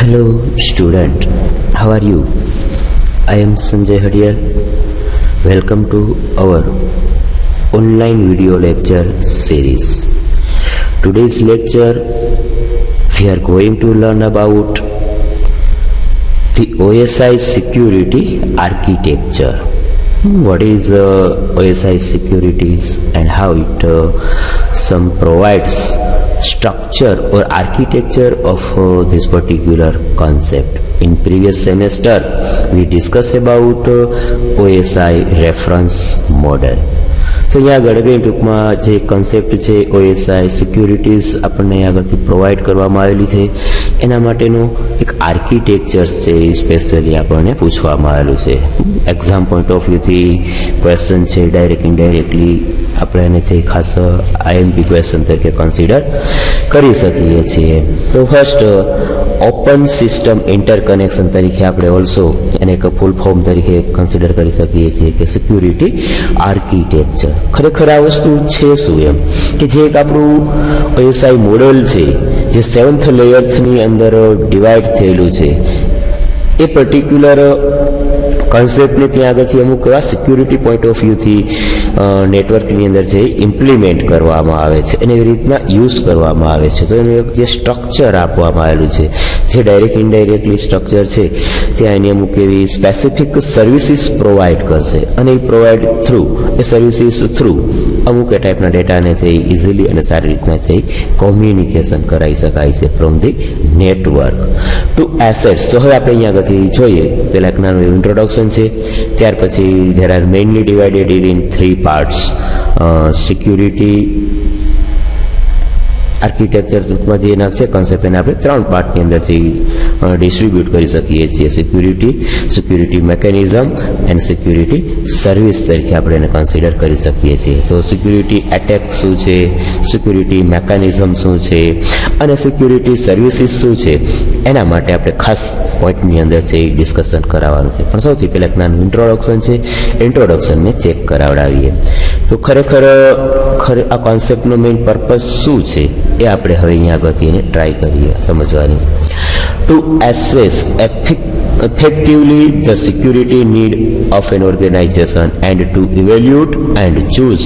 Hello student, how are you? I am Sanjay Hadiyar. Welcome to our online video lecture series. Today's lecture we are going to learn about the OSI security architecture. What is OSI securities and how it provides structure or architecture of this particular concept. In previous semester we discussed about OSI reference model. તો અહીંયા આગળ ટૂંકમાં જે concept છે OSI securities આપણને આગળથી provide કરવામાં આવેલી છે એના માટેનું એક આર્કિટેક્ચર છે એ સ્પેશિયલી આપણને પૂછવામાં આવેલું છે. એક્ઝામ પોઈન્ટ ઓફ વ્યૂથી ક્વેશ્ચન છે ડાયરેક્ટ ઇનડાયરેક્ટલી આપણે એને છે ખાસ આઈએમપી ક્વેશ્ચન તરીકે કન્સિડર કરી શકીએ છીએ. તો ફર્સ્ટ ઓપન સિસ્ટમ ઇન્ટરકનેક્શન તરીકે આપણે ઓલ્સો એને એક ફૂલ ફોર્મ તરીકે કન્સિડર કરી શકીએ છીએ કે સિક્યુરિટી આર્કિટેક્ચર. ખરેખર આ વસ્તુ છે શું એમ કે જે એક આપણું OSI મોડેલ છે જે 7th લેયરની અંદર ડિવાઈડ થયેલું છે એ પર્ટિક્યુલર કોન્સેપ્ટને ત્યાં આગળથી અમુક એવા સિક્યુરિટી પોઈન્ટ ઓફ વ્યૂથી નેટવર્કની અંદર જે ઇમ્પ્લિમેન્ટ કરવામાં આવે છે અને એવી રીતના યુઝ કરવામાં આવે છે. તો એનું એક જે સ્ટ્રક્ચર આપવામાં આવેલું છે જે ડાયરેક્ટ ઇનડાયરેક્ટલી સ્ટ્રક્ચર છે ત્યાં એની અમુક એવી સ્પેસિફિક સર્વિસીસ પ્રોવાઈડ કરશે અને એ પ્રોવાઈડ થ્રુ એ સર્વિસીસ થ્રુ અમુક એ ટાઈપના ડેટાને છે ઇઝીલી અને સારી રીતના છે કોમ્યુનિકેશન કરાવી શકાય છે from the network to assets. તો હવે આપણે અહીંયા આગળથી જોઈએ પહેલાં એક નાનું ઇન્ટ્રોડક્શન છે, ત્યાર પછી there are mainly divided in 3 parts. Security architecture ટૂંકમાં જે એના છે કોન્સેપ્ટ એને આપણે 3 પાર્ટની અંદરથી ડિસ્ટ્રીબ્યુટ કરી શકીએ છીએ. Security mechanism and security service તરીકે આપણે એને કન્સિડર કરી શકીએ છીએ. તો સિક્યુરિટી એટેક શું છે, સિક્યુરિટી મેકેનિઝમ શું છે અને સિક્યુરિટી સર્વિસીસ શું છે એના માટે આપણે ખાસ પોઈન્ટની અંદર છે એ ડિસ્કશન કરાવવાનું છે. પણ સૌથી પહેલાં એક નાનું ઇન્ટ્રોડક્શન છે, ઇન્ટ્રોડક્શનને ચેક કરાવડાવીએ. તો ખરેખર આ કોન્સેપ્ટનો મેઇન પર્પઝ શું છે એ આપણે હવે અહીંયા આગળથી એને ટ્રાય કરીએ સમજવાની. To assess effectively the security need of an organization and to evaluate and choose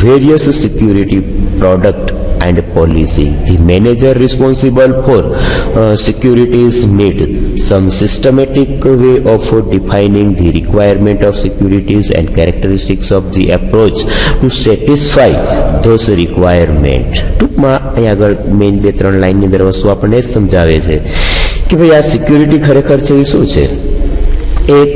various security product and policy. The manager responsible for securities need some systematic way of defining the requirement of securities and characteristics of the approach to satisfy those requirements. ટૂંકમાં અહીંયા આગળ main 2-3 લાઇનની અંદર વસ્તુ આપણને સમજાવે છે કે ભાઈ આ સિક્યુરિટી ખરેખર છે એ શું છે. એક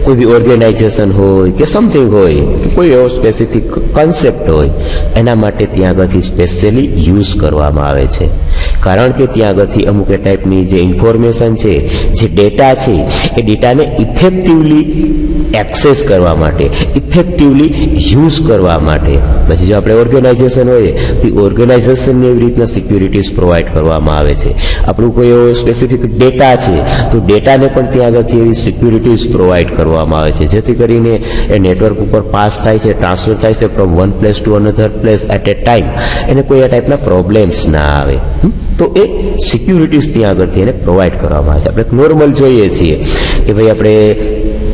કોઈ બી ઓર્ગેનાઇઝેશન હોય કે સમથિંગ હોય કે કોઈ એવો સ્પેસિફિક કોન્સેપ્ટ હોય એના માટે ત્યાં આગળથી સ્પેશિયલી યુઝ કરવામાં આવે છે. કારણ કે ત્યાં આગળથી અમુક એ ટાઈપની જે ઇન્ફોર્મેશન છે, જે ડેટા છે એ ડેટાને ઇફેક્ટિવલી એક્સેસ કરવા માટે, ઇફેક્ટિવલી યુઝ કરવા માટે. પછી જો આપણે ઓર્ગેનાઇઝેશન હોય તો ઓર્ગેનાઇઝેશનને એવી રીતના સિક્યુરિટીઝ પ્રોવાઈડ કરવામાં આવે છે. આપણું કોઈ એવો સ્પેસિફિક ડેટા છે તો ડેટાને પણ ત્યાં આગળથી એવી સિક્યુરિટીઝ પ્રોવાઈડ કરવામાં આવે છે જેથી કરીને એ નેટવર્ક ઉપર પાસ થાય છે, ટ્રાન્સફર થાય છે from one place to another place at a time, એને કોઈ આ ટાઈપના પ્રોબ્લેમ્સ ના આવે. તો એ સિક્યુરિટીઝ ત્યાં આગળથી એને પ્રોવાઈડ કરવામાં આવે છે. આપણે નોર્મલ જોઈએ છીએ કે ભાઈ આપણે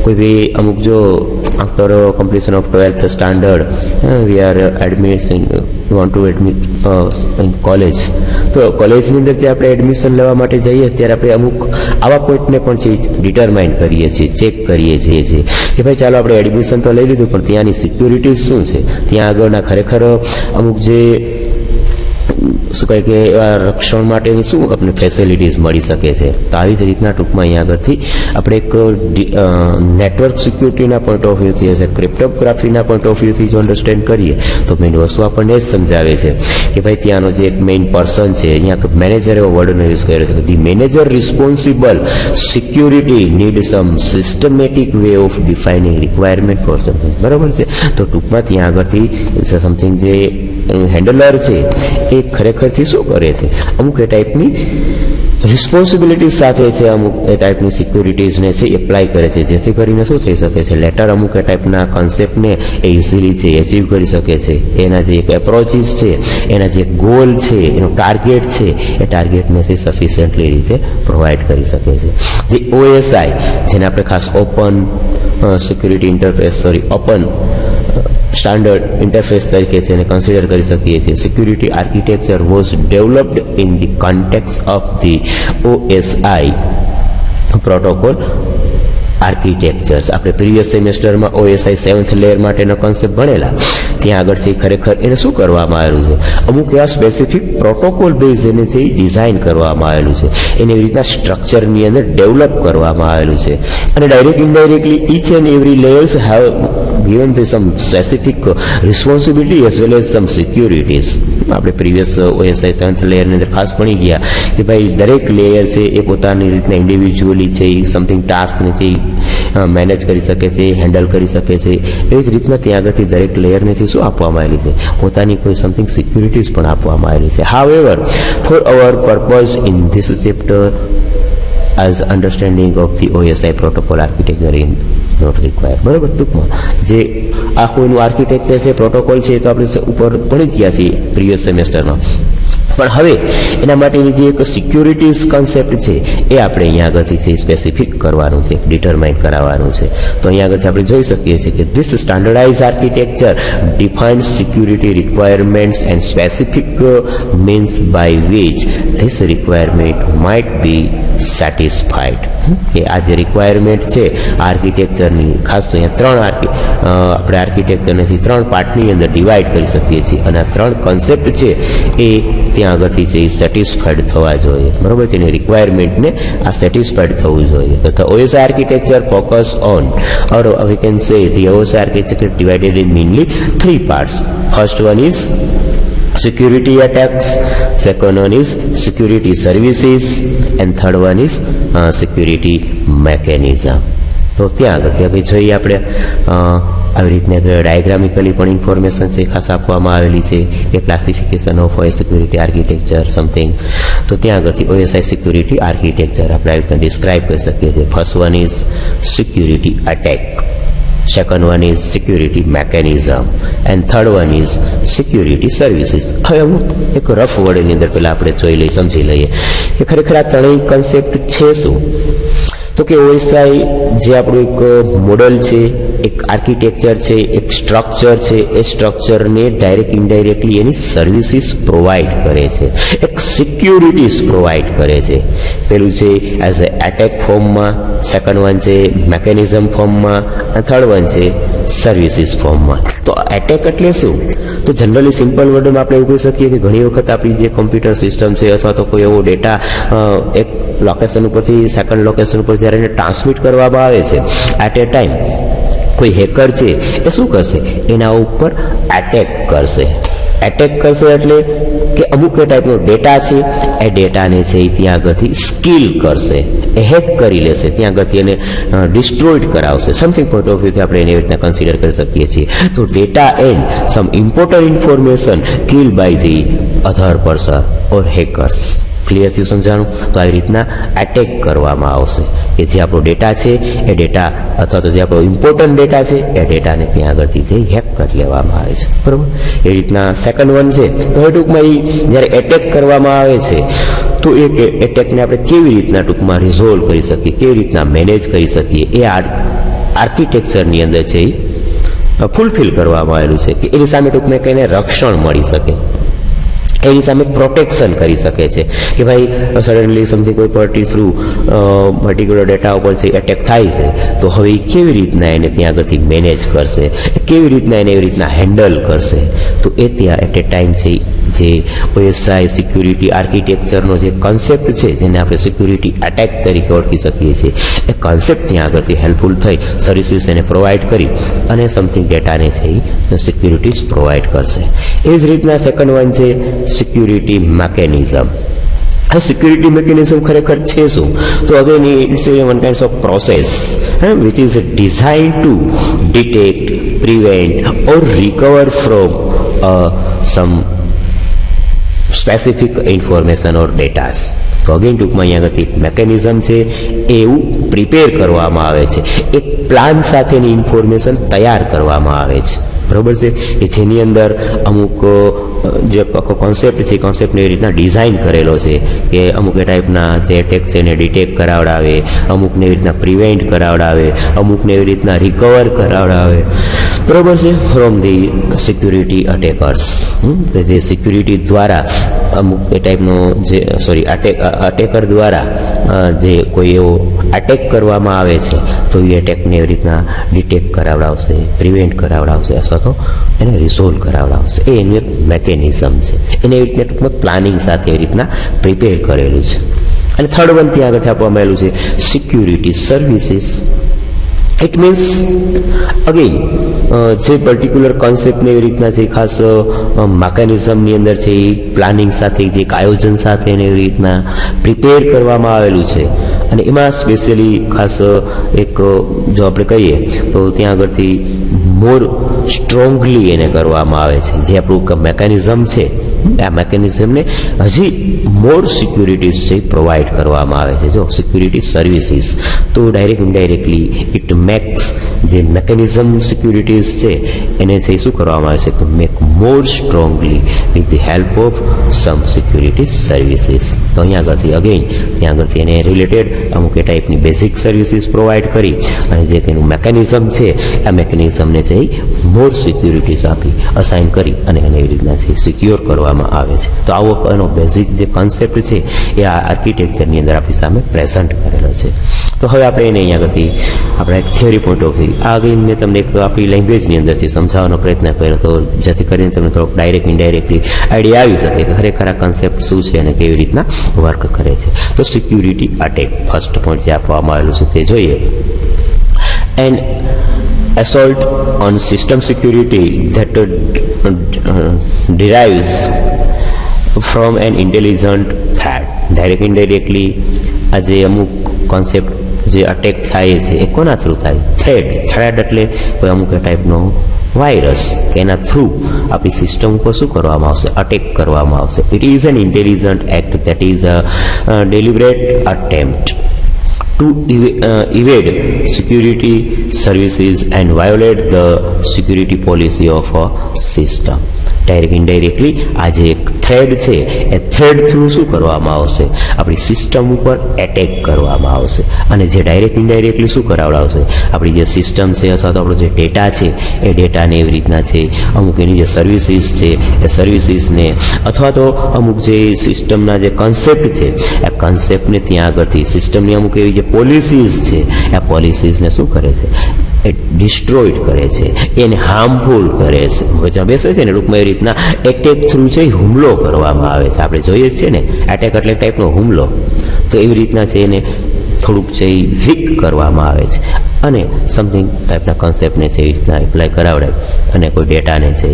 કોઈ બી અમુક જો after completion of 12th standard we are want to admit in college, તો કોલેજની અંદર જે આપણે એડમિશન લેવા માટે જઈએ ત્યારે આપણે અમુક આવા પોઈન્ટને પણ છે ડિટરમાઇન કરીએ છીએ, ચેક કરીએ છીએ કે ભાઈ ચાલો આપણે એડમિશન તો લઈ લીધું પણ ત્યાંની સિક્યુરિટીઝ શું છે, ત્યાં આગળના ખરેખર અમુક જે શું કહે કે રક્ષણ માટેની શું આપણને ફેસિલિટીઝ મળી શકે છે. તો આવી જ રીતના ટૂંકમાં અહીંયા આગળથી આપણે એક નેટવર્ક સિક્યુરિટીના પોઈન્ટ ઓફ વ્યૂથી હશે, ક્રિપ્ટોગ્રાફીના પોઈન્ટ ઓફ વ્યૂથી જો અન્ડરસ્ટેન્ડ કરીએ તો મેઇન વસ્તુ આપણને જ સમજાવે છે કે ભાઈ ત્યાંનો જે એક મેઇન પર્સન છે, અહીંયા મેનેજર એવો વર્ડનો યુઝ કર્યો છે. The manager responsible security need some systematic way of defining requirement for something. બરાબર છે. તો ટૂંકમાં ત્યાં આગળથી સમથિંગ જે હેન્ડલર છે એ ખરેખરથી શું કરે છે, અમુક એ ટાઈપની રિસ્પોન્સિબિલિટી સાથે છે અમુક એ ટાઈપની સિક્યુરિટીઝને છે એપ્લાય કરે છે, જેથી કરીને શું થઈ શકે છે, લેટર અમુક એ ટાઈપના કોન્સેપ્ટને એ ઇઝીલી છે એચીવ કરી શકે છે. એના જે એક એપ્રોચીસ છે, એના જે ગોલ છે, એનું ટાર્ગેટ છે, એ ટાર્ગેટને છે સફિશિયન્ટલી રીતે પ્રોવાઈડ કરી શકે છે. જે OSI જેને આપણે ખાસ open security interface open standard interface તરીકે છે એને કન્સિડર કરી શકીએ છીએ. Security architecture was developed in the context of the OSI protocol architectures. આપણે પ્રીવિયસ સેમેસ્ટરમાં OSI 7th લેયર માટેનો કોન્સેપ્ટ ભણેલા. ત્યાં આગળથી ખરેખર એને શું કરવામાં આવેલું છે, અમુક એવા સ્પેસિફિક પ્રોટોકોલ બેઝ એને છે ડિઝાઇન કરવામાં આવેલું છે, એને એવી રીતના સ્ટ્રક્ચરની અંદર ડેવલપ કરવામાં આવેલું છે. અને direct indirectly inch and every layers have given some specific responsibility as well as some securities. આપણે પ્રીવિયસ OSI 7th લેયરની અંદર ખાસ ભણી ગયા કે ભાઈ દરેક લેયર છે એ પોતાની રીતના ઇન્ડિવિજ્યુઅલી છે એ સમથિંગ ટાસ્કને છે મેનેજ કરી શકે છે, હેન્ડલ કરી શકે છે. એવી જ રીતના ત્યાં આગળથી દરેક લેયરને શું આપવામાં આવેલી છે, પોતાની કોઈ સમથિંગ સિક્યુરિટીઝ પણ આપવામાં આવેલી છે. However for our purpose in this chapter as understanding of the OSI protocol architecture in not required. બરાબર, ટૂંકમાં જે આ કોઈનું આર્કિટેક્ચર છે, પ્રોટોકોલ છે, તો આપણે ઉપર ભણી જ ગયા છીએ પ્રીવિયસ સેમેસ્ટરમાં. પણ હવે એના માટેની જે એક સિક્યુરિટીઝ કોન્સેપ્ટ છે એ આપણે અહીંયા આગળથી છે સ્પેસિફિક કરવાનું છે, ડિટરમાઇન કરાવવાનું છે. તો અહીંયા આગળથી આપણે જોઈ શકીએ છીએ કે this standardize architecture defined security requirements and specific means by which this requirement might be satisfied. કે આ જે રિક્વાયરમેન્ટ છે આર્કિટેક્ચરની, ખાસ તો અહીંયા આપણે આર્કિટેક્ચરનેથી 3 પાર્ટની અંદર ડિવાઈડ કરી શકીએ છીએ અને આ 3 કોન્સેપ્ટ છે એ ત્યાં આગળથી છે એ સેટિસ્ફાઈડ થવા જોઈએ. બરાબર છે, એની રિક્વાયરમેન્ટને આ સેટિસ્ફાઈડ થવું જોઈએ. તો OSI architecture focus on or we can say the OSI architecture divided in mainly 3 parts. First one is security attacks, second one is security services, and third one is security mechanism. તો ત્યાં આગળ જોઈએ આપણે આવી રીતના ડાયાગ્રામિકલી પણ information છે ખાસ આપવામાં આવેલી છે કે classification of security architecture something. તો ત્યાં આગળથી OSI સિક્યુરિટી આર્કિટેક્ચર આપણે આવી રીતના ડિસ્ક્રાઇબ કરી શકીએ છીએ. First one is security attack, second one is security mechanism, and third one is security services. હવે હું એક રફ વર્ડની અંદર પહેલા આપણે જોઈ લઈએ, સમજી લઈએ કે ખરેખર આ ત્રણેય કન્સેપ્ટ છે શું. તો કે OSI જે આપણું એક મોડલ છે, એક આર્કિટેક્ચર છે, એક સ્ટ્રક્ચર છે, એ સ્ટ્રક્ચરને ડાયરેક્ટ ઇનડાયરેક્ટલી એની સર્વિસીસ પ્રોવાઈડ કરે છે, એક સિક્યુરિટીઝ પ્રોવાઈડ કરે છે. પેલું છે એઝ એ એટેક ફોર્મમાં, સેકન્ડ વન છે મેકેનિઝમ ફોર્મમાં, અને થર્ડ વન છે સર્વિસીસ ફોર્મમાં. તો એટેક એટલે શું? તો જનરલી સિમ્પલ વર્ડમાં આપણે એવું કહી શકીએ કે ઘણી વખત આપણી જે કોમ્પ્યુટર સિસ્ટમ છે અથવા તો કોઈ એવો ડેટા એક લોકેશન ઉપરથી સેકન્ડ લોકેશન ઉપર જ્યારે એને ટ્રાન્સમિટ કરવામાં આવે છે એટ એ ટાઈમ, કોઈ હેકર છે એ શું કરશે, એના ઉપર એટેક કરશે. એટેક કરશે એટલે કે અમુક એ ટાઈપનો ડેટા છે, એ ડેટાને છે એ ત્યાં આગળથી સ્કીલ કરશે, એ હેક કરી લેશે, ત્યાં આગળથી એને ડિસ્ટ્રોઈડ કરાવશે. સમથિંગ પોઈન્ટ ઓફ વ્યૂથી આપણે એની રીતના કન્સિડર કરી શકીએ છીએ. તો data and some important information kill by the other person or hackers. Clear થયું, સમજાણું? તો આવી રીતના એટેક કરવામાં આવશે કે જે આપણો ડેટા છે એ ડેટા અથવા તો જે આપણો ઇમ્પોર્ટન્ટ ડેટા છે એ ડેટાને ત્યાં આગળથી જે હેક કરી લેવામાં આવે છે. બરાબર, એ રીતના સેકન્ડ વન છે. તો એ ટૂંકમાં એ જ્યારે એટેક કરવામાં આવે છે તો એ એટેકને આપણે કેવી રીતના ટૂંકમાં રિઝોલ્વ કરી શકીએ, કેવી રીતના મેનેજ કરી શકીએ, એ આર્કિટેક્ચરની અંદર છે એ ફૂલફિલ કરવામાં આવેલું છે કે એની સામે ટૂંકમાં કઈને રક્ષણ મળી શકે, એની સામે પ્રોટેક્શન કરી શકે છે કે ભાઈ સડનલી સમથિંગ કોઈ પર્ટિક્યુલર ડેટા ઉપર છે એટેક થાય છે, તો હવે એ કેવી રીતના એને ત્યાં આગળથી મેનેજ કરશે, કેવી રીતના એને એવી રીતના હેન્ડલ કરશે. તો એ ત્યાં એટ એ ટાઈમ છે જે OSI સિક્યુરિટી આર્કિટેક્ચરનો જે કોન્સેપ્ટ છે, જેને આપણે સિક્યુરિટી એટેક તરીકે ઓળખી શકીએ છીએ, એ કોન્સેપ્ટ ત્યાં આગળથી હેલ્પફુલ થઈ સર્વિસીસ એને પ્રોવાઈડ કરી અને સમથિંગ ડેટાને છે એ સિક્યુરિટીઝ પ્રોવાઈડ કરશે. એ જ રીતના સેકન્ડ વન છે સિક્યુરિટી મેકેનિઝમ. આ સિક્યુરિટી મેકેનિઝમ ખરેખર છે શું? તો again it's a one kind of process which is designed to detect, prevent or recover from some specific information or data. તો અગેન ટૂંકમાં અહીંયા આગળથી મેકેનિઝમ છે એવું પ્રિપેર કરવામાં આવે છે, એક પ્લાન સાથેની ઇન્ફોર્મેશન તૈયાર કરવામાં આવે છે, બરોબર છે, કે જેની અંદર અમુક જે આખો કોન્સેપ્ટ છે, કોન્સેપ્ટને એવી રીતના ડિઝાઇન કરેલો છે કે અમુક એ ટાઈપના જે એટેક છે એને ડિટેક્ટ કરાવડાવે, અમુકને એવી રીતના પ્રિવેન્ટ કરાવડાવે, અમુકને એવી રીતના રિકવર કરાવડાવે, બરોબર છે, ફ્રોમ ધી સિક્યુરિટી અટેકર્સ. જે સિક્યુરિટી દ્વારા અમુક એ ટાઈપનો જે અટેકર દ્વારા જે કોઈ એવો અટેક કરવામાં આવે છે તો એ અટેકને એવી રીતના ડિટેક્ટ કરાવડાવશે, પ્રિવેન્ટ કરાવડાવશે અથવા તો એને રિઝોલ્વ કરાવડાવશે. એ એનું એક મેકેનિઝમ છે, એને એવી રીતના ટૂંકમાં પ્લાનિંગ સાથે એવી રીતના પ્રિપેર કરેલું છે. અને થર્ડ વન ત્યાં આગળ આપવામાં આવેલું છે security services. It means again જે પર્ટિક્યુલર કોન્સેપ્ટને એવી રીતના છે ખાસ મેકેનિઝમની અંદર છે એ પ્લાનિંગ સાથે જે એક આયોજન સાથે એવી રીતના પ્રિપેર કરવામાં આવેલું છે. અને એમાં સ્પેશિયલી ખાસ એક જો આપણે કહીએ તો ત્યાં આગળથી મોર સ્ટ્રોંગલી એને કરવામાં આવે છે. જે આપણું મેકેનિઝમ છે આ મેકેનિઝમને હજી મોર સિક્યુરિટીઝ છે પ્રોવાઈડ કરવામાં આવે છે. જો સિક્યુરિટી સર્વિસીસ તો ડાયરેક્ટ ઇનડાયરેક્ટલી ઇટ મેક્સ જે મેકેનિઝમ સિક્યુરિટીઝ છે એને છે શું કરવામાં આવે છે કે make more strongly with the help of sum security services. તો અહીંયા આગળથી અગેન ત્યાં આગળથી એને રિલેટેડ અમુક એ ટાઈપની બેઝિક સર્વિસીસ પ્રોવાઈડ કરી અને જે તેનું મેકેનિઝમ છે આ મેકેનિઝમને છે મોર સિક્યુરિટીઝ આપી અસાઇન કરી અને એને એવી રીતના છે સિક્યોર કરવામાં આવે છે. તો આવો એનો બેઝિક જે કોન્સેપ્ટ છે એ આ આર્કિટેક્ચરની અંદર આપણી સામે પ્રેઝન્ટ કરેલો છે. તો હવે આપણે એને અહીંયા આગળથી આપણા એક થિયરી પોઈન્ટ ઓફ વ્યૂ આગળ મેં તમને એક આપણી લેંગ્વેજની અંદરથી સમજાવવાનો પ્રયત્ન કર્યો તો જેથી કરીને તમને થોડોક ડાયરેક્ટ ઇનડાયરેક્ટલી આઈડિયા આવી શકે કે ખરેખર આ કન્સેપ્ટ શું છે અને કેવી રીતના વર્ક કરે છે. તો સિક્યુરિટી અટેક ફર્સ્ટ પોઈન્ટ જે આપવામાં આવેલું છે તે જોઈએ. And assault on system security that derives from an intelligent threat. Direct indirectly આ જે અમુક કોન્સેપ્ટ જે અટેક થાય છે એ કોના થ્રુ થાય? થ્રેડ એટલે કોઈ અમુક ટાઈપનો વાયરસ કે એના થ્રુ આપણી સિસ્ટમ ઉપર શું કરવામાં આવશે? અટેક કરવામાં આવશે. It is an intelligent act that is a deliberate attempt to evade security services and violate the security policy of a system. Direct indirectly આ જે એક થ્રેડ છે એ થ્રેડ થ્રુ શું કરવામાં આવશે? આપણી સિસ્ટમ ઉપર એટેક કરવામાં આવશે. અને જે ડાયરેક્ટ ઇનડાયરેક્ટલી શું કરાવડાવશે? આપણી જે સિસ્ટમ છે અથવા તો આપણો જે ડેટા છે એ ડેટાને એવી રીતના છે અમુક એની જે સર્વિસીસ છે એ સર્વિસીસને અથવા તો અમુક જે સિસ્ટમના જે કન્સેપ્ટ છે એ કન્સેપ્ટને ત્યાં આગળથી સિસ્ટમની અમુક એવી જે પોલિસીસ છે એ પોલિસીસને શું કરે છે? એ ડિસ્ટ્રોઈડ કરે છે, એને હાર્મફુલ કરે છે. મગજમાં બેસે છે ને ટૂંકમાં એ રીતના એટેક થ્રુ છે હુમલો કરવામાં આવે છે. આપણે જોઈએ છીએ ને એટેક એટલે ટાઈપનો હુમલો. તો એવી રીતના છે એને થોડુંક છે એ વીક કરવામાં આવે છે અને સમથિંગ ટાઈપના કોન્સેપ્ટને છે એ રીતના એપ્લાય કરાવડે અને કોઈ ડેટાને છે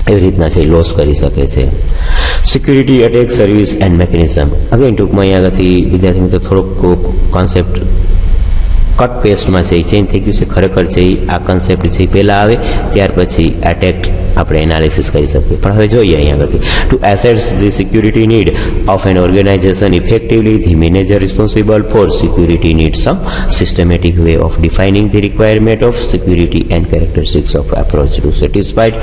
એવી રીતના છે લોસ કરી શકે છે. Security attack service and mechanism again ટૂંકમાં અહીં આગળથી વિદ્યાર્થી મિત્રો થોડોક કોન્સેપ્ટ કટ પેસ્ટમાં છે એ ચેન્જ થઈ ગયું છે. ખરેખર છે આ કન્સેપ્ટ છે પહેલાં આવે ત્યાર પછી એટેક આપણે એનાલિસિસ કરી શકીએ. પણ હવે જોઈએ અહીંયા આગળથી to assess the security need of an organization effectively the manager responsible for security need some systematic way of defining the requirement of security and characteristics of approach to satisfied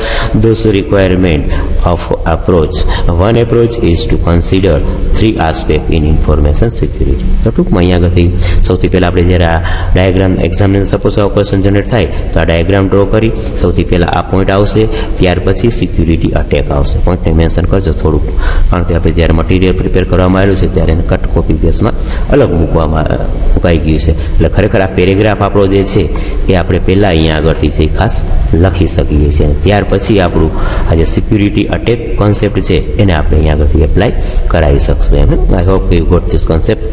those requirement of approach. One approach is to consider three aspect in information security. તો ટૂંકમાં અહીંયા આગળથી સૌથી પહેલાં આપણે જ્યારે આ diagram એક્ઝામને સપોઝ આવો ક્વેશ્ચન જનરેટ થાય તો આ ડાયાગ્રામ ડ્રો કરી સૌથી પહેલાં આ પોઈન્ટ આવશે, ત્યાર પછી સિક્યુરિટી અટેક આવશે. પોઈન્ટને મેન્શન કરજો થોડુંક, કારણ કે આપણે જ્યારે મટીરિયલ પ્રિપેર કરવામાં આવ્યું છે ત્યારે એને કટ કોપી પેસ્ટમાં અલગ મુકાઈ ગયું છે. એટલે ખરેખર આ પેરેગ્રાફ આપણો જે છે એ આપણે પહેલાં અહીંયા આગળથી છે ખાસ લખી શકીએ છીએ અને ત્યાર પછી આપણું આ જે સિક્યુરિટી અટેક કોન્સેપ્ટ છે એને આપણે અહીંયા આગળથી એપ્લાય કરાવી શકશું. I hope you got this concept.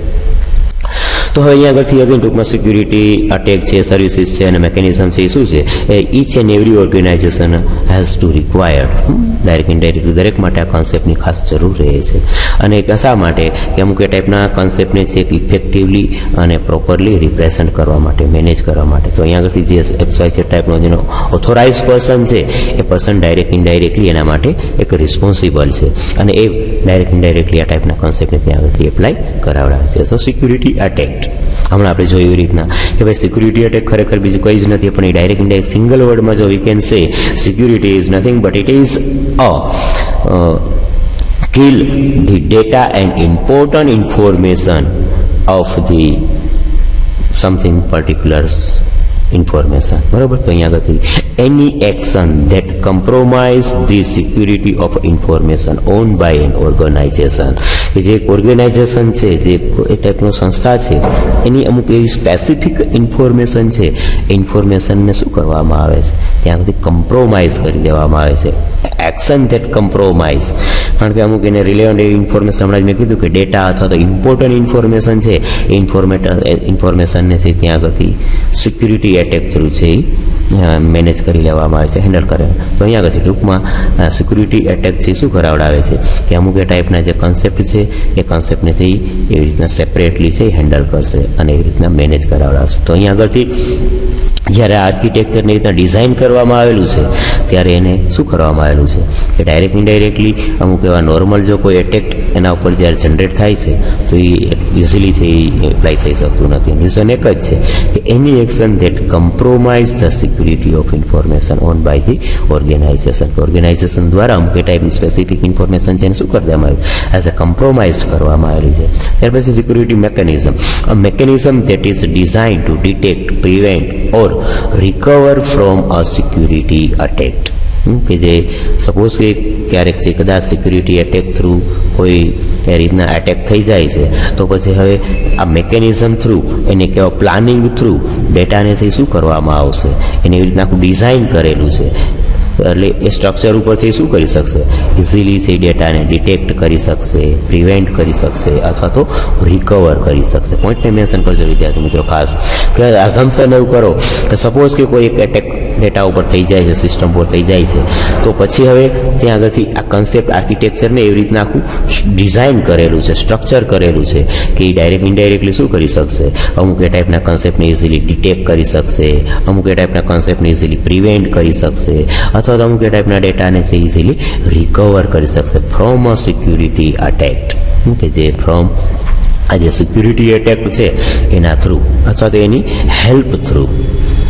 તો હવે અહીંયા આગળથી અગેન ટૂંકમાં સિક્યુરિટી અટેક છે, સર્વિસીસ છે અને મેકેનિઝમ છે એ શું છે, એ each and every organization has to required direct indirectly દરેક માટે આ કોન્સેપ્ટની ખાસ જરૂર રહે છે. અને શા માટે કે અમુક એ ટાઈપના કોન્સેપ્ટને છે ઇફેક્ટિવલી અને પ્રોપરલી રિપ્રેઝન્ટ કરવા માટે, મેનેજ કરવા માટે. તો અહીંયા આગળથી જે XYZ ટાઈપનો જેનો ઓથોરાઇઝ પર્સન છે એ પર્સન ડાયરેક્ટ ઇનડાયરેક્ટલી એના માટે એક રિસ્પોન્સિબલ છે અને એ ડાયરેક્ટ ઇનડાયરેક્ટલી આ ટાઈપના કોન્સેપ્ટને ત્યાં આગળથી એપ્લાય કરાવડાવે છે. સો સિક્યુરિટી અટેક હમણાં આપણે જોયું એવી રીતના કે ભાઈ સિક્યુરિટી અટેક ખરેખર બીજું કંઈ જ નથી, પણ એ ડાયરેક્ટ ઇનડાયરેક્ટ સિંગલ વર્ડમાં જો we can say security is nothing but it is kill the data and important information of the something particulars information. બરાબર. તો અહીંયા આગળથી any action that compromise the security of information owned by an organization, કે જે organisation છે, જે એ ટાઈપનો સંસ્થા છે, એની અમુક એવી સ્પેસિફિક ઇન્ફોર્મેશન છે, એ ઇન્ફોર્મેશનને શું કરવામાં આવે છે, ત્યાં સુધી કમ્પ્રોમાઇઝ કરી દેવામાં આવે છે. એક્શન ધેટ કમ્પ્રોમાઇઝ, કારણ કે અમુક એને રિલેવન્ટ એવી ઇન્ફોર્મેશન હમણાં જ મેં કીધું કે ડેટા અથવા તો ઇમ્પોર્ટન્ટ ઇન્ફોર્મેશન છે, એ ઇન્ફોર્મેશનને છે ત્યાં આગળથી સિક્યુરિટી એટેક થ્રુ છે એ મેનેજ કરી લેવામાં આવે છે, હેન્ડલ કરે. તો અહીંયા આગળથી ટૂંકમાં સિક્યુરિટી એટેક છે શું કરાવડાવે છે કે અમુક એ ટાઈપના જે કોન્સેપ્ટ છે એ કોન્સેપ્ટને છે એવી રીતના સેપરેટલી છે હેન્ડલ કરશે અને એવી રીતના મેનેજ કરાવડાવશે. તો અહીંયા આગળથી જ્યારે આર્કિટેક્ચરને રીતના ડિઝાઇન કરવામાં આવેલું છે ત્યારે એને શું કરવામાં આવેલું છે કે ડાયરેક્ટ ઇનડાયરેક્ટલી અમુક એવા નોર્મલ જો કોઈ એટેક એના ઉપર જ્યારે જનરેટ થાય છે તો એ ઇઝીલી છે એ એપ્લાય થઈ શકતું નથી. રીઝન એક જ છે કે any action that compromise the security of information on by the organization. Organization દ્વારા અમુક એ ટાઈપની સ્પેસિફિક ઇન્ફોર્મેશન છે એને શું કરી દેવામાં આવ્યું, એઝ અ કમ્પ્રોમાઇઝ કરવામાં આવેલી છે. ત્યાર પછી security mechanism, a mechanism that is design to detect, prevent or recover from a security attack. કે જે સપોઝ કે ક્યારેક છે કદાચ સિક્યુરિટી એટેક થ્રુ કોઈ એ રીતના એટેક થઈ જાય છે તો પછી હવે આ મેકેનિઝમ થ્રુ એને કહેવાય પ્લાનિંગ થ્રુ ડેટાને છે શું કરવામાં આવશે, એને એવી રીતના આખું ડિઝાઇન કરેલું છે. એટલે એ સ્ટ્રક્ચર ઉપરથી શું કરી શકશે, ઇઝીલી છે ડેટાને ડિટેક્ટ કરી શકશે, પ્રિવેન્ટ કરી શકશે અથવા તો રિકવર કરી શકશે. પોઈન્ટને મેન્શન કરજો વિદ્યાર્થી મિત્રો ખાસ, કે અઝમ્પશન એવું કરો કે સપોઝ કે કોઈ એક એટેક ડેટા ઉપર થઈ જાય છે, સિસ્ટમ પર થઈ જાય છે, તો પછી હવે ત્યાં આગળથી આ કન્સેપ્ટ આર્કિટેક્ચરને એવી રીતના આખું ડિઝાઇન કરેલું છે, સ્ટ્રક્ચર કરેલું છે કે એ ડાયરેક્ટ ઇનડાયરેક્ટલી શું કરી શકશે, અમુક એ ટાઈપના કન્સેપ્ટને ઇઝીલી ડિટેક્ટ કરી શકશે, અમુક એ ટાઈપના કન્સેપ્ટને ઇઝીલી પ્રિવેન્ટ કરી શકશે અથવા તો અમુક એ ટાઈપના ડેટાને છે ઇઝીલી રિકવર કરી શકશે ફ્રોમ અ સિક્યુરિટી અટેક. કે જે ફ્રોમ આ જે સિક્યુરિટી એટેક છે એના થ્રુ અથવા તો એની હેલ્પ થ્રુ.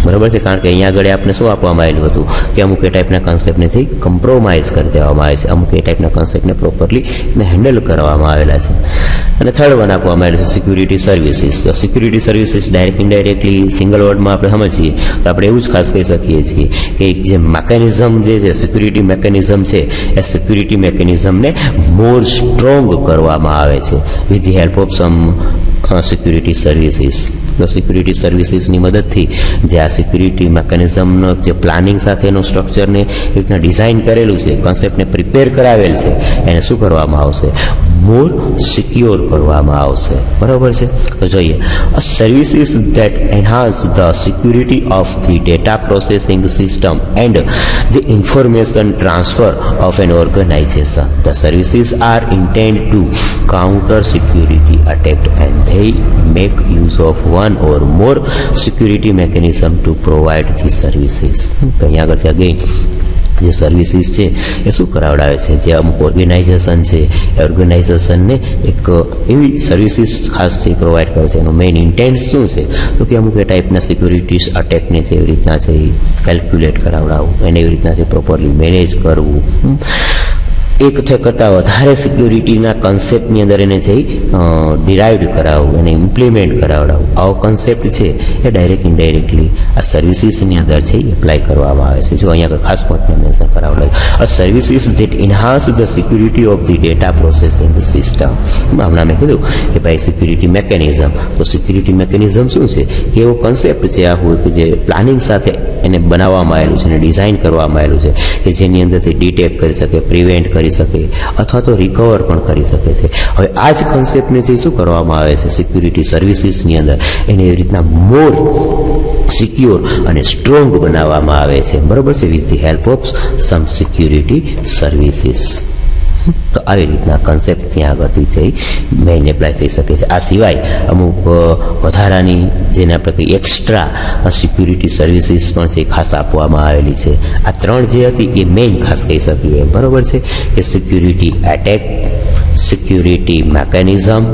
બરાબર છે. કારણ કે અહીંયા આગળ આપણે શું આપવામાં આવેલું હતું કે અમુક એ ટાઈપના કન્સેપ્ટનેથી કમ્પ્રોમાઇઝ કરી દેવામાં આવે છે, અમુક એ ટાઈપના કન્સેપ્ટને પ્રોપરલી હેન્ડલ કરવામાં આવેલા છે. અને થર્ડ વન આપવામાં આવેલું છે સિક્યુરિટી સર્વિસીસ. તો security services direct indirectly single વર્ડમાં આપણે સમજીએ તો આપણે એવું જ ખાસ કહી શકીએ છીએ કે જે મેકેનિઝમ જે છે સિક્યુરિટી મેકેનિઝમ છે એ સિક્યુરિટી મેકેનિઝમને મોર સ્ટ્રોંગ કરવામાં આવે છે with the help of sum security services. તો સિક્યુરિટી સર્વિસીસની મદદથી જે આ સિક્યુરિટી મેકેનિઝમનો જે પ્લાનિંગ સાથેનું સ્ટ્રક્ચરને એ રીતના ડિઝાઇન કરેલું છે, કોન્સેપ્ટને પ્રિપેર કરાવેલ છે, એને શું કરવામાં આવશે, મોર સિક્યોર કરવામાં આવશે. બરાબર છે. તો જોઈએ services that enhance the security of the data processing system and the information transfer of an organisation. The services are intend to counter security attack and they make use of one or more security mechanism to provide these services. તો અહીંયા આગળથી again જે services છે એ શું કરાવડાવે છે, જે અમુક ઓર્ગેનાઇઝેશન છે એ ઓર્ગેનાઇઝેશનને એક એવી સર્વિસીસ ખાસ છે પ્રોવાઈડ કરે છે. એનું મેઇન ઇન્ટેન્સ શું છે તો કે અમુક એ ટાઈપના સિક્યુરિટી અટેકને છે એવી રીતના છે એ કેલ્ક્યુલેટ કરાવડાવવું, એને એવી રીતના છે પ્રોપરલી મેનેજ કરવું, એક કરતાં વધારે સિક્યુરિટીના કન્સેપ્ટની અંદર એને છે ડિરાઇવડ કરાવવું, એને ઇમ્પ્લિમેન્ટ કરાવડાવવું. આવો કન્સેપ્ટ છે એ ડાયરેક્ટ ઇનડાયરેક્ટલી આ સર્વિસીસની અંદર છે એપ્લાય કરવામાં આવે છે. જો અહીંયા ખાસ પોઈન્ટને મેન્શન કરાવડાય, a services that enhance the security of the data processing system. હમણાં મેં કીધું કે ભાઈ સિક્યુરિટી મેકેનિઝમ, તો સિક્યુરિટી મેકેનિઝમ શું છે કે એવો કન્સેપ્ટ છે આખું કે જે પ્લાનિંગ સાથે એને બનાવવામાં આવેલું છે અને ડિઝાઇન કરવામાં આવેલું છે કે જેની અંદરથી ડિટેક્ટ કરી શકે, પ્રિવેન્ટ કરી શકે અથવા તો રિકવર પણ કરી શકે છે. હવે આ જ કોન્સેપ્ટને જે શું કરવામાં આવે છે સિક્યુરિટી સર્વિસીસની અંદર, એને એવી રીતના મોર સિક્યોર અને સ્ટ્રોંગ બનાવવામાં આવે છે, બરોબર છે, with the help of sum security services. તો આવી રીતના કન્સેપ્ટ ત્યાં આગળથી છે મેઇન એપ્લાય થઈ શકે છે. આ સિવાય અમુક વધારાની જેને આપણે કંઈ એક્સ્ટ્રા સિક્યુરિટી સર્વિસીસ પણ છે ખાસ આપવામાં આવેલી છે. આ ત્રણ જે હતી એ મેઇન ખાસ કહી શકીએ, બરોબર છે, કે security attack, security mechanism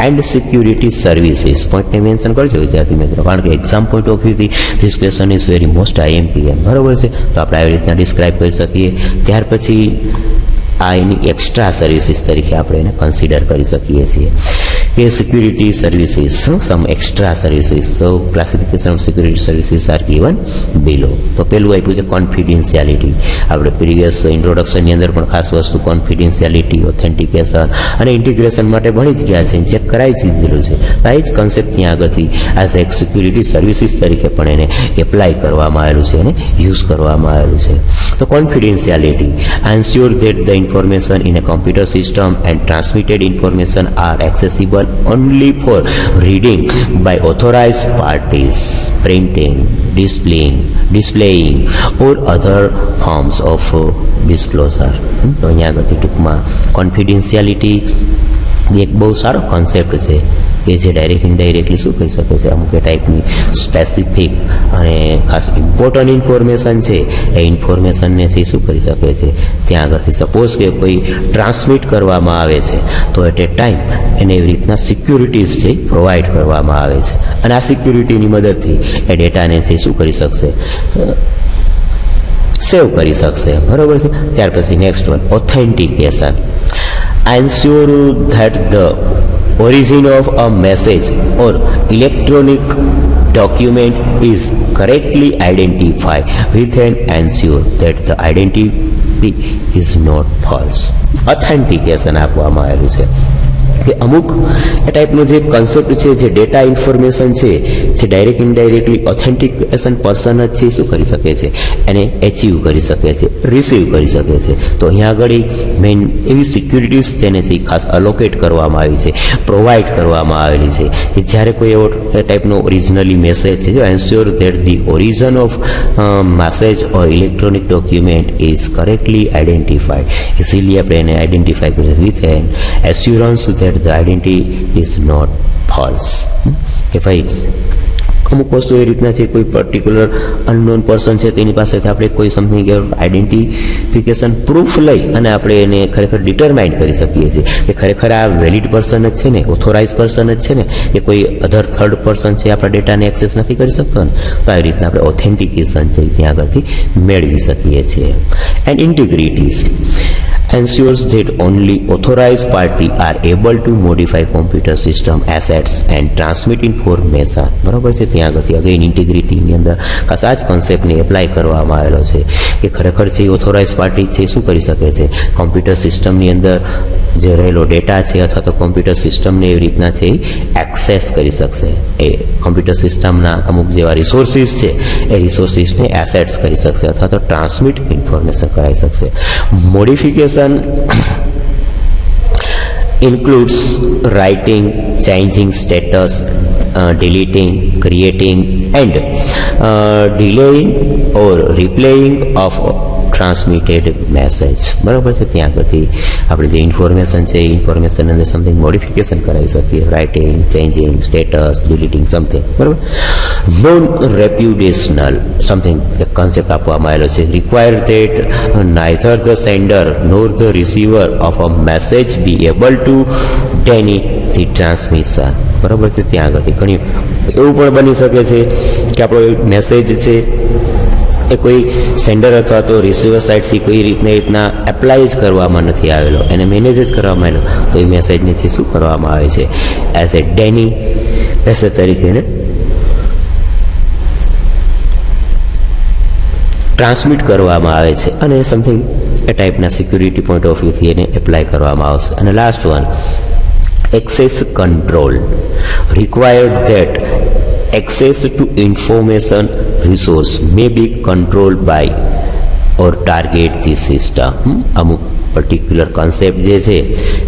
and security services. પોઈન્ટને મેન્શન કરજો વિદ્યાર્થી મિત્રો, કારણ કે એક્ઝામ પોઈન્ટ ઓફ વ્યૂથી this question is very most IMPM, બરોબર છે. તો આપણે આવી રીતના ડિસ્ક્રાઇબ કરી શકીએ. ત્યાર પછી આ એની એક્સ્ટ્રા સર્વિસીસ તરીકે આપણે એને કન્સિડર કરી શકીએ છીએ. એ સિક્યુરિટી સર્વિસીસ, સમ એક્સ્ટ્રા સર્વિસીસ. તો classification of security services R given below. તો પેલું આપ્યું છે કોન્ફિડેન્શિયાલિટી. આપણે પ્રીવિયસ ઇન્ટ્રોડક્શનની અંદર પણ ખાસ વસ્તુ કોન્ફિડેન્શિયાલિટી, ઓથેન્ટિકેશન અને ઇન્ટિગ્રેશન માટે ભણી જ ગયા છે, ચેક કરાવી જ દીધેલું છે. તો આ જ કન્સેપ્ટ ત્યાં આગળથી એઝ એક સિક્યુરિટી સર્વિસીસ તરીકે પણ એને એપ્લાય કરવામાં આવેલું છે, એને યુઝ કરવામાં આવેલું છે. તો confidentiality ensure that the information in a computer system and transmitted information are accessible only for reading by authorized parties, printing, displaying or other forms of disclosure. તો અહીંયા આગળથી ટૂંકમાં કોન્ફિડેન્શિયાલિટી એક બહુ સારો કોન્સેપ્ટ છે કે જે ડાયરેક્ટ ઇનડાયરેક્ટલી શું કહી શકે છે, અમુક એ ટાઈપની સ્પેસિફિક અને ખાસ ઇમ્પોર્ટન્ટ ઇન્ફોર્મેશન છે એ ઇન્ફોર્મેશનને છે શું કરી શકે છે ત્યાં આગળથી સપોઝ કે કોઈ ટ્રાન્સમિટ કરવામાં આવે છે તો એટ એ ટાઈમ એને એવી રીતના સિક્યુરિટીઝ છે પ્રોવાઈડ કરવામાં આવે છે અને આ સિક્યુરિટીની મદદથી એ ડેટાને છે શું કરી શકશે, સેવ કરી શકશે, બરોબર છે. ત્યાર પછી next one authentication. Ensure that the origin of a message or electronic document is correctly identified with and ensure that the identity is not false. Authentication આપવામાં આવેલું છે કે અમુક એ ટાઈપનો જે કન્સેપ્ટ છે, જે ડેટા ઇન્ફોર્મેશન છે, જે ડાયરેક્ટ ઇનડાયરેક્ટલી ઓથેન્ટિકેશન પર્સન જ છે શું કરી શકે છે, એને એચીવ કરી શકે છે, રિસીવ કરી શકે છે. તો અહીંયા આગળ મેઇન એવી સિક્યુરિટીઝ તેને છે ખાસ અલોકેટ કરવામાં આવી છે, પ્રોવાઈડ કરવામાં આવેલી છે કે જ્યારે કોઈ એવો ટાઈપનો ઓરિજિનલી મેસેજ છે, જો ensure that the origin of message or electronic document is correctly identified. Easily આપણે એને આઈડેન્ટિફાઈ કરીએ with an assurance that the identity is not false. કે ભાઈ અમુક વસ્તુ એ રીતના છે, કોઈ પર્ટિક્યુલર અનનોન પર્સન છે તેની પાસેથી આપણે કોઈ સમથિંગ આઈડેન્ટિફિકેશન પ્રૂફ લઈ અને આપણે એને ખરેખર ડિટરમાઇન કરી શકીએ છીએ કે ખરેખર આ વેલિડ પર્સન જ છે ને, ઓથોરાઇઝ પર્સન જ છે ને, કે કોઈ અધર થર્ડ પર્સન છે આપણા ડેટાને એક્સેસ નથી કરી શકતો ને. તો આવી રીતના આપણે ઓથેન્ટિકેશન છે ત્યાં આગળથી મેળવી શકીએ છીએ. And integrities ensures that only authorized party are able to modify computer system assets and transmit information. બરાબર છે. ત્યાં આગળથી અગેન ઇન્ટિગ્રિટીની અંદર ખાસ આ જ કોન્સેપ્ટને એપ્લાય કરવામાં આવેલો છે કે ખરેખર છે ઓથોરાઇઝ પાર્ટી છે શું કરી શકે છે, કોમ્પ્યુટર સિસ્ટમની અંદર જે રહેલો ડેટા છે અથવા તો કોમ્પ્યુટર સિસ્ટમને એવી રીતના છે એક્સેસ કરી શકશે, એ કોમ્પ્યુટર સિસ્ટમના અમુક જેવા રિસોર્સિસ છે એ રિસોર્સિસને એસેટ્સ કરી શકશે અથવા તો ટ્રાન્સમિટ ઇન્ફોર્મેશન કરાવી શકશે. Modification includes writing, changing status, deleting, creating and delaying or replaying of transmitted message. બરાબર છે. ત્યાં આગળથી આપણે જે ઇન્ફોર્મેશન છે એ ઇન્ફોર્મેશન અંદર સમથિંગ મોડિફિકેશન કરાવી શકીએ, writing, changing, status, deleting something. બરાબર. નોન રેપ્યુટેશનલ સમથિંગ એક કોન્સેપ્ટ આપવામાં આવેલો છે. Require that neither the sender nor the receiver of a message be able to deny the transmission. બરાબર છે. ત્યાં આગળથી ઘણી એવું પણ બની શકે છે કે આપણો મેસેજ છે એ કોઈ સેન્ડર અથવા તો રિસીવર સાઇડથી કોઈ રીતના એપ્લાય જ કરવામાં નથી આવેલો, એને મેનેજ જ કરવામાં આવેલો, તો એ મેસેજને છે શું કરવામાં આવે છે એઝ એ ડેની મેસેજ તરીકે એને ટ્રાન્સમિટ કરવામાં આવે છે અને સમથિંગ એ ટાઈપના સિક્યુરિટી પોઈન્ટ ઓફ વ્યૂથી એને એપ્લાય કરવામાં આવશે. અને last one access control required that access to information resource may be controlled by or target the system. અમુક પર્ટિક્યુલર કોન્સેપ્ટ જે છે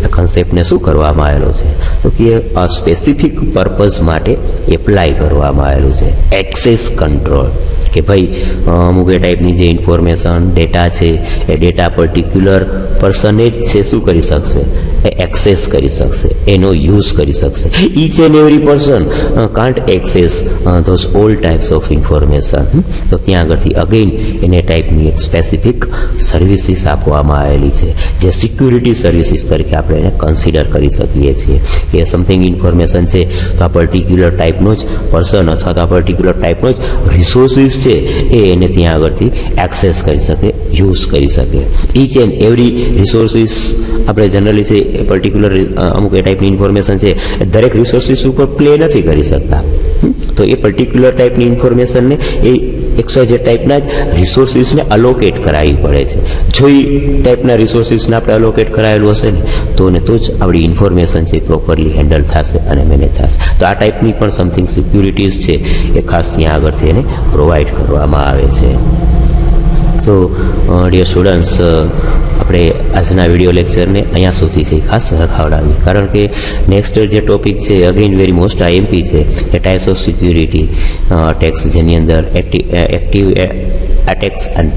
એ કોન્સેપ્ટને શું કરવામાં આવેલો છે તો કે સ્પેસિફિક પર્પઝ માટે એપ્લાય કરવામાં આવેલું છે. એક્સેસ કંટ્રોલ કે ભાઈ અમુક એ ટાઈપની જે ઇન્ફોર્મેશન ડેટા છે એ ડેટા પર્ટિક્યુલર પર્સન જ છે શું કરી શકશે એ એક્સેસ કરી શકશે, એનો યુઝ કરી શકશે. Inch and every person can't access those all types of information. તો ત્યાં આગળથી અગેઇન એને ટાઈપની એક સ્પેસિફિક સર્વિસીસ આપવામાં આવેલી છે જે સિક્યુરિટી સર્વિસીસ તરીકે આપણે એને કન્સિડર કરી શકીએ છીએ કે સમથિંગ ઇન્ફોર્મેશન છે તો આ પર્ટિક્યુલર ટાઈપનો જ પર્સન અથવા તો આ પર્ટિક્યુલર ટાઈપનો જ રિસોર્સિસ છે એ એને ત્યાં આગળથી એક્સેસ કરી શકે, યુઝ કરી શકે. ઈચ એન્ડ એવરી રિસોર્સિસ આપણે જનરલી છે એ પર્ટિક્યુલર અમુક એ ટાઈપની ઇન્ફોર્મેશન છે દરેક રિસોર્સિસ ઉપર પ્લે નથી કરી શકતા. તો એ પર્ટિક્યુલર ટાઈપની ઇન્ફોર્મેશનને એ XYZ ટાઈપના જ રિસોર્સિસને અલોકેટ કરાવવી પડે છે. જો એ ટાઈપના રિસોર્સિસને આપણે અલોકેટ કરાવેલું હશે ને તો જ આપણી ઇન્ફોર્મેશન છે પ્રોપરલી હેન્ડલ થશે અને મેનેજ થશે. તો આ ટાઈપની પણ સમથિંગ સિક્યુરિટીઝ છે એ ખાસ ત્યાં આગળથી એને પ્રોવાઈડ કરવામાં આવે છે. સો ડિયર સ્ટુડન્ટ્સ, આપણે આજના વિડીયો લેક્ચરને અહીંયા સુધી છે ખાસ રખાવડાવી, કારણ કે નેક્સ્ટ જે ટોપિક છે અગેઇન વેરી મોસ્ટ આઈએમપી છે એ ટાઈપ્સ ઓફ સિક્યુરિટી અટેક્સ, જેની અંદર active attacks and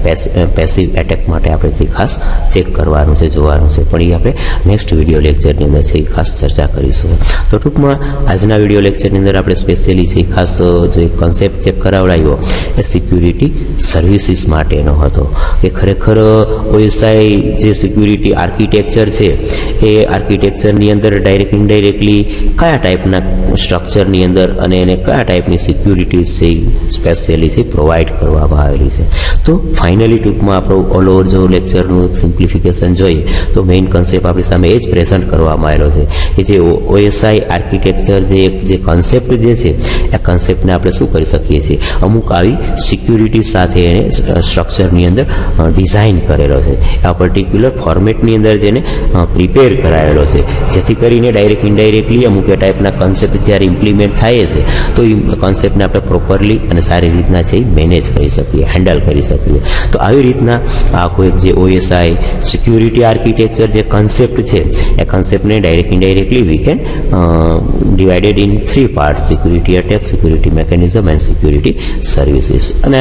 passive attack માટે આપણે જે ખાસ ચેક કરવાનું છે, જોવાનું છે, પણ એ આપણે નેક્સ્ટ વિડીયો લેક્ચરની અંદર છે એ ખાસ ચર્ચા કરીશું. તો ટૂંકમાં આજના વિડીયો લેક્ચરની અંદર આપણે સ્પેશિયલી છે ખાસ જે કોન્સેપ્ટ ચેક કરાવડાવ્યો એ સિક્યુરિટી સર્વિસીસ માટેનો હતો કે ખરેખર OSI જે સિક્યુરિટી આર્કિટેક્ચર છે એ આર્કિટેક્ચરની અંદર ડાયરેક્ટ ઇનડાયરેક્ટલી કયા ટાઈપના સ્ટ્રક્ચરની અંદર અને એને કયા ટાઈપની સિક્યુરિટીઝ છે સ્પેશિયલી છે પ્રોવાઈડ કરવામાં આવેલી છે. તો ફાઇનલી ટૂંકમાં આપણું ઓલ ઓવર જો લેક્ચરનું સિમ્પ્લિફિકેશન જોઈએ તો મેઇન કન્સેપ્ટ આપણી સામે એ જ પ્રેઝન્ટ કરવામાં આવેલો છે કે જે OSI આર્કિટેક્ચર જે કોન્સેપ્ટ જે છે એ કોન્સેપ્ટને આપણે શું કરી શકીએ છીએ, અમુક આવી સિક્યુરિટી સાથે એને સ્ટ્રક્ચરની અંદર ડિઝાઇન કરેલો છે. આ પર્ટિક્યુલર ફોર્મેટની અંદર જેને પ્રિપેર કરાયેલો છે જેથી કરીને ડાયરેક્ટ ઇનડાયરેક્ટલી અમુક એ ટાઈપના કોન્સેપ્ટ જ્યારે ઇમ્પ્લિમેન્ટ થાય છે તો એ કોન્સેપ્ટને આપણે પ્રોપરલી અને સારી રીતના છે મેનેજ કરી શકીએ, હેન્ડલ કરી શકીએ. તો આવી રીતના આ કોઈ જે OSI સિક્યુરિટી આર્કિટેક્ચર જે કન્સેપ્ટ છે એ કન્સેપ્ટને direct indirectly we can divided in 3 part: security attack, security mechanism and security services. અને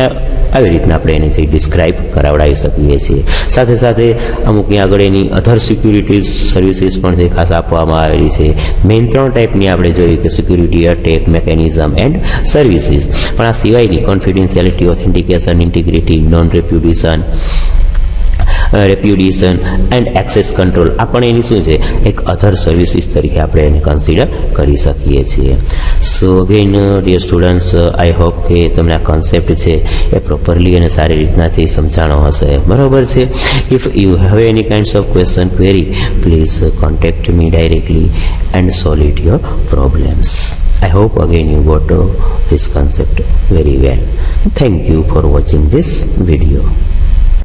આવી રીતના આપણે એને જે ડિસ્ક્રાઇબ કરાવડાવી શકીએ છીએ. સાથે સાથે અમુક ત્યાં આગળ એની અધર સિક્યુરિટી સર્વિસીસ પણ જે ખાસ આપવામાં આવેલી છે. મેઇન 3 ટાઈપની આપણે જોઈએ કે security attack, mechanism and services. પણ આ સિવાયની confidentiality, authentication, integrity, non repudiation and access control આ પણ એની શું છે એક અધર સર્વિસીસ તરીકે આપણે એને કન્સિડર કરી શકીએ છીએ. So again dear students, I hope કે તમને આ કોન્સેપ્ટ છે એ પ્રોપરલી અને સારી રીતનાથી સમજાણો હશે. બરાબર છે. If you have any kinds of question, query, please contact me directly and solve it your problems. I hope again you got this concept very well. Thank you for watching this video.